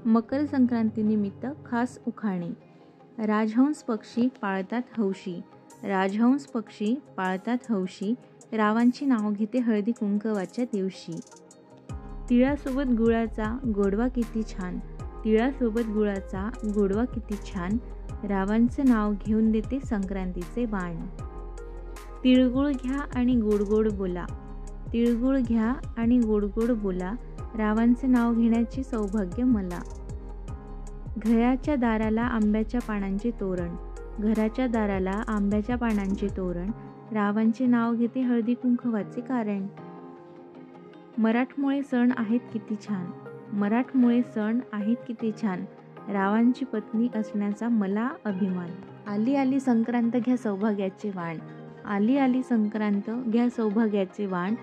मकर संक्रांतीनिमित्त खास उखाणे. राजहंस पक्षी पाळतात हौशी, राजहंस पक्षी पाळतात हौशी, रावांची नाव घेते हळदी कुंकवाच्या दिवशी. तिळासोबत गुळाचा गोडवा किती छान, तिळासोबत गुळाचा गोडवा किती छान, रावांचं नाव घेऊन देते संक्रांतीचे बाण. तिळगुळ घ्या आणि गोड गोड बोला, तिळगुळ घ्या आणि गोड गोड बोला, रावांचे नाव घेण्याचे सौभाग्य मला. घराच्या दाराला आंब्याच्या पानांचे तोरण, घराच्या दाराला आंब्याच्या पानांचे तोरण, रावांचे नाव घेते हळदी कुंकवाचे कारण. मराठमोळे सण आहेत किती छान, मराठमोळे सण आहेत किती छान, रावांची पत्नी असण्याचा मला अभिमान. आली आली संक्रांत घ्या सौभाग्याचे वाण, आली आली संक्रांत घ्या सौभाग्याचे वाण,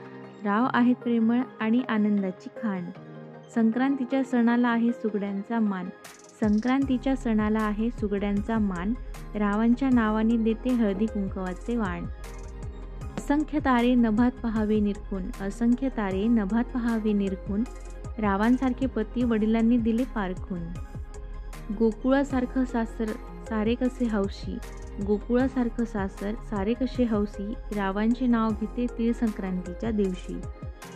राव आहेत प्रेमळ आणि आनंदाची खाण. संक्रांतीच्या सणाला आहे सुगड्यांचा मान, संक्रांतीच्या सणाला आहे सुगड्यांचा मान, रावांच्या नावाने देते हळदी कुंकवाचे वाण. असंख्य तारे नभात पहावे निरखून, असंख्य तारे नभात पहावे निरखून, रावांसारखे पती वडिलांनी दिले पारखून. गोकुळासारखं सासर सारे कसे हौशी, गोकुळासारखं सासर सारे कसे हौशी, रावांचे नाव घेते तीळ संक्रांतीच्या दिवशी.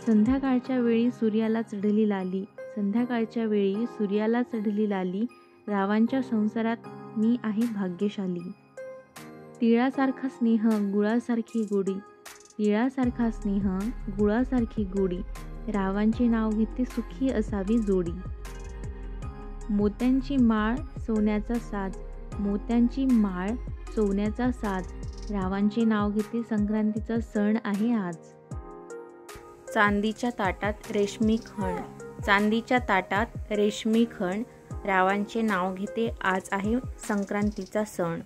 संध्याकाळच्या वेळी सूर्याला चढली लाली, संध्याकाळच्या वेळी सूर्याला चढली लाली, रावांच्या संसारात मी आहे भाग्यशाली. तिळासारखा स्नेह गुळासारखी गोडी, तिळासारखा स्नेह गुळासारखी गोडी, रावांचे नाव घेते सुखी असावी जोडी. मोत्यांची माळ सोन्याचा साज, मोत्यांची माळ सोन्याचा साज, रावांचे नाव घेते संक्रांतीचा सण आहे आज. चांदीच्या ताटात रेशमी खण, चांदीच्या ताटात रेशमी खण, रावांचे नाव घेते आज आहे संक्रांतीचा सण.